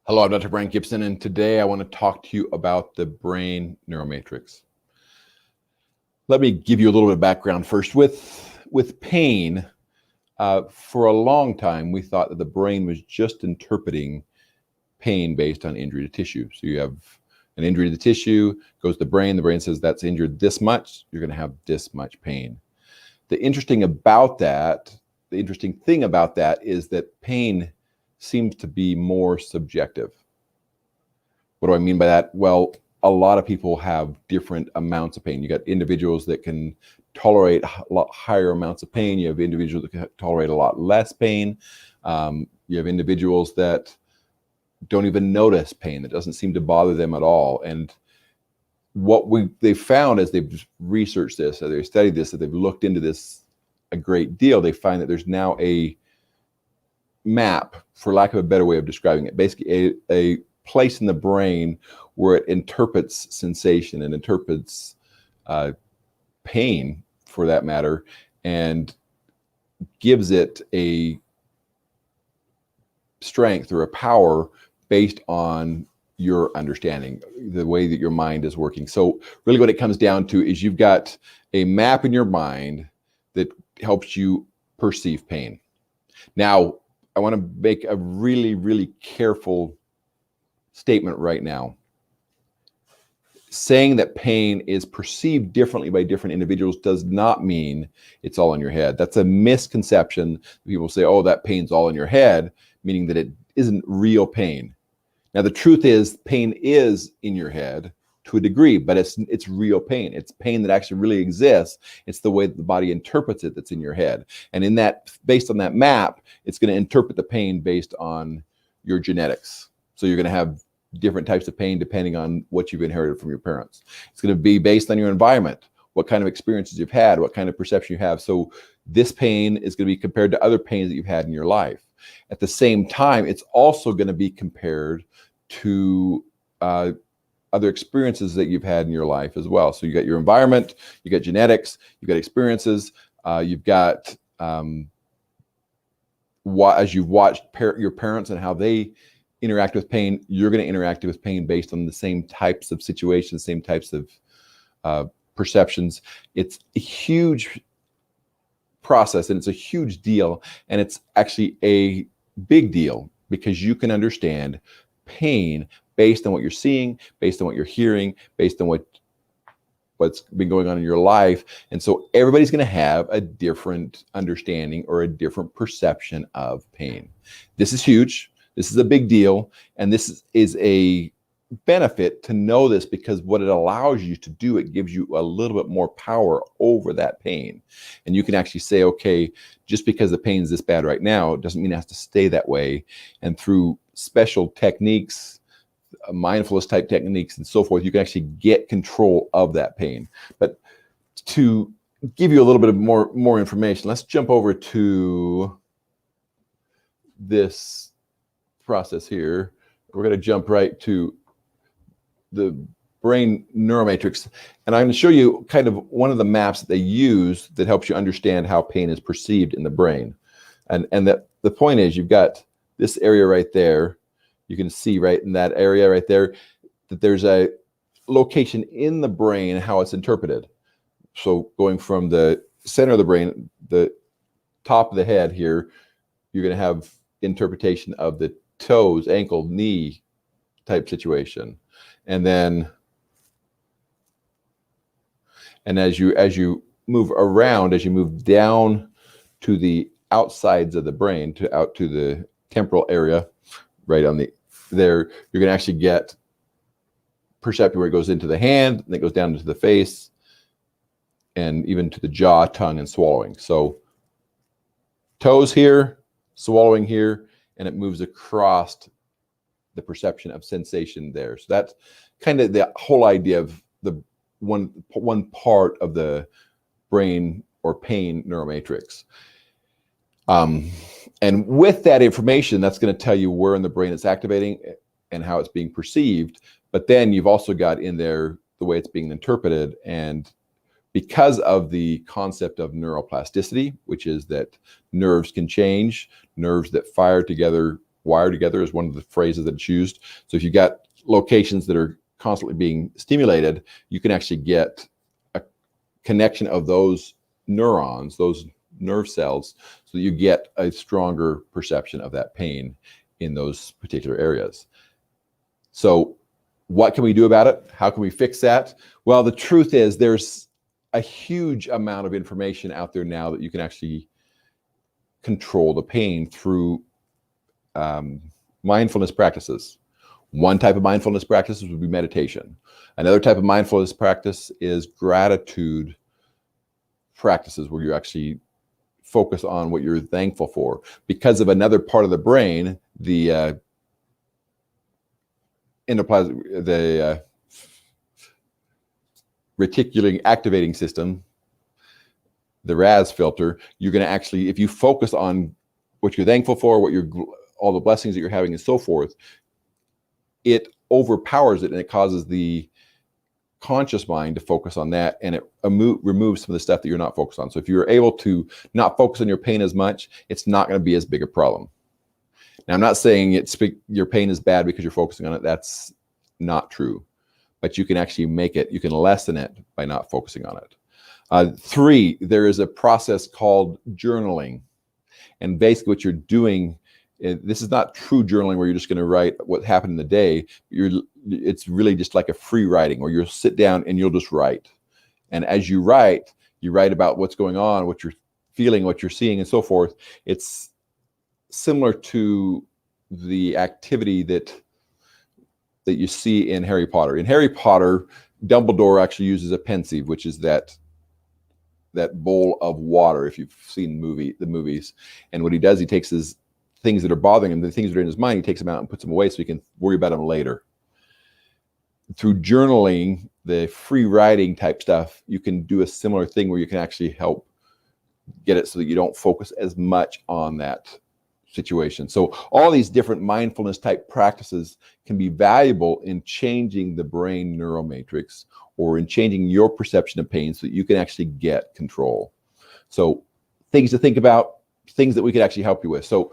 Hello, I'm Dr. Brian Gibson, and today I want to talk to you about the Brain Neuromatrix. Let me give you a little bit of background first. With pain, for a long time, we thought that the brain was just interpreting pain based on injury to tissue. So you have an injury to the tissue, goes to the brain says that's injured this much, you're going to have this much pain. The interesting thing about that is that pain seems to be more subjective. What do I mean by that? Well, a lot of people have different amounts of pain. You got individuals that can tolerate a lot higher amounts of pain. You have individuals that can tolerate a lot less pain. You have individuals that don't even notice pain. That doesn't seem to bother them at all. And what they've found as they've researched this, as they've studied this, as they've looked into this a great deal, they find that there's now a map, for lack of a better way of describing it, basically a place in the brain where it interprets sensation and interprets pain, for that matter, and gives it a strength or a power based on your understanding, the way that your mind is working. So really what it comes down to is you've got a map in your mind that helps you perceive pain. Now, I want to make a really, really careful statement right now. Saying that pain is perceived differently by different individuals does not mean it's all in your head. That's a misconception. People say, oh, that pain's all in your head, meaning that it isn't real pain. Now, the truth is pain is in your head to a degree, but it's real pain. It's pain that actually really exists. It's the way that the body interprets it that's in your head. And in that, based on that map, it's going to interpret the pain based on your genetics. So you're going to have different types of pain depending on what you've inherited from your parents. It's going to be based on your environment, what kind of experiences you've had, what kind of perception you have. So this pain is going to be compared to other pains that you've had in your life. At the same time, it's also going to be compared to other experiences that you've had in your life as well. So you got your environment, you got genetics, you got experiences, you've got as you've watched your parents and how they interact with pain, you're going to interact with pain based on the same types of situations, same types of perceptions. It's a huge process and it's a huge deal. And it's actually a big deal because you can understand pain based on what you're seeing, based on what you're hearing, based on what's been going on in your life. And so everybody's going to have a different understanding or a different perception of pain. This is huge. This is a big deal. And this is a benefit to know this because what it allows you to do, it gives you a little bit more power over that pain. And you can actually say, okay, just because the pain is this bad right now, it doesn't mean it has to stay that way. And through special techniques, mindfulness type techniques and so forth, you can actually get control of that pain. But to give you a little bit of more information, let's jump over to this process here. We're going to jump right to the Brain Neuromatrix, and I'm going to show you kind of one of the maps that they use that helps you understand how pain is perceived in the brain. And that the point is, you've got this area right there. You can see right in that area right there that there's a location in the brain how it's interpreted. So going from the center of the brain, the top of the head here, you're going to have interpretation of the toes, ankle, knee type situation. And then, and as you move around, as you move down to the outsides of the brain, out to the temporal area, right on there, you're going to actually get perception where it goes into the hand, and it goes down into the face, and even to the jaw, tongue, and swallowing. So toes here, swallowing here, and it moves across the perception of sensation there. So that's kind of the whole idea of the one part of the brain or pain neuromatrix. And with that information, that's going to tell you where in the brain it's activating and how it's being perceived. But then you've also got in there the way it's being interpreted. And because of the concept of neuroplasticity, which is that nerves can change, nerves that fire together wired together is one of the phrases that's used. So if you've got locations that are constantly being stimulated, you can actually get a connection of those neurons, those nerve cells, so that you get a stronger perception of that pain in those particular areas. So what can we do about it? How can we fix that? Well, the truth is there's a huge amount of information out there now that you can actually control the pain through mindfulness practices. One type of mindfulness practices would be meditation. Another type of mindfulness practice is gratitude practices, where you actually focus on what you're thankful for. Because of another part of the brain, the reticular activating system, the RAS filter, you're going to actually, if you focus on what you're thankful for, all the blessings that you're having and so forth, it overpowers it and it causes the conscious mind to focus on that, and it removes some of the stuff that you're not focused on. So if you're able to not focus on your pain as much, it's not going to be as big a problem. Now, I'm not saying your pain is bad because you're focusing on it. That's not true. But you can actually you can lessen it by not focusing on it. 3, there is a process called journaling. And basically what you're doing, this is not true journaling where you're just going to write what happened in the day. It's really just like a free writing, where you'll sit down and you'll just write. And as you write about what's going on, what you're feeling, what you're seeing, and so forth. It's similar to the activity that you see in Harry Potter. In Harry Potter, Dumbledore actually uses a pensieve, which is that bowl of water, if you've seen the movies. And what he does, he takes his things that are bothering him, the things that are in his mind, he takes them out and puts them away so he can worry about them later. Through journaling, the free writing type stuff, you can do a similar thing where you can actually help get it so that you don't focus as much on that situation. So all these different mindfulness type practices can be valuable in changing the brain neuromatrix, or in changing your perception of pain so that you can actually get control. So things to think about, things that we could actually help you with. So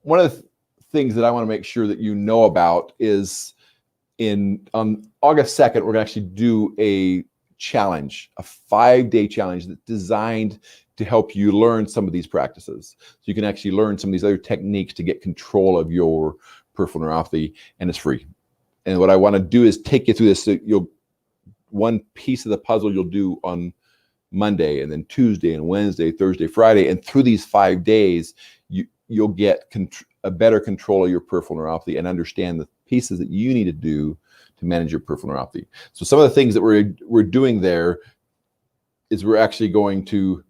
one of the things that I want to make sure that you know about is on August 2nd, we're going to actually do a challenge, a 5-day challenge that's designed to help you learn some of these practices. So you can actually learn some of these other techniques to get control of your peripheral neuropathy, and it's free. And what I want to do is take you through this. So one piece of the puzzle you'll do on Monday, and then Tuesday and Wednesday, Thursday, Friday, and through these 5 days, you'll get a better control of your peripheral neuropathy and understand the pieces that you need to do to manage your peripheral neuropathy. So some of the things that we're doing there is we're actually going to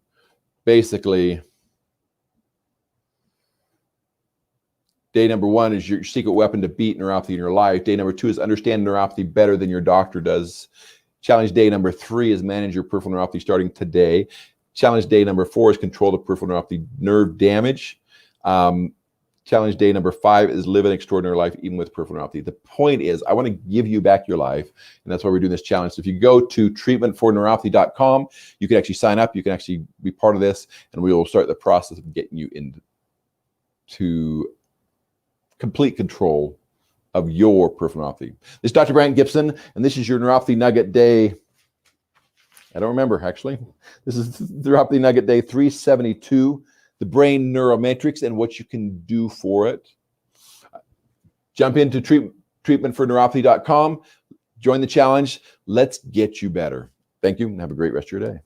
basically, day number 1 is your secret weapon to beat neuropathy in your life. Day number 2 is understand neuropathy better than your doctor does. Challenge day number 3 is manage your peripheral neuropathy starting today. Challenge day number 4 is control the peripheral neuropathy nerve damage. Challenge day number 5 is live an extraordinary life even with peripheral neuropathy. The point is, I want to give you back your life, and that's why we're doing this challenge. So if you go to treatmentforneuropathy.com, you can actually sign up. You can actually be part of this, and we will start the process of getting you into complete control of your peripheral neuropathy. This is Dr. Brant Gibson, and this is your Neuropathy Nugget Day. I don't remember, actually. This is Neuropathy Nugget Day 372. The Brain Neuromatrix and what you can do for it. Jump into treatmentforneuropathy.com. Join the challenge. Let's get you better. Thank you, and have a great rest of your day.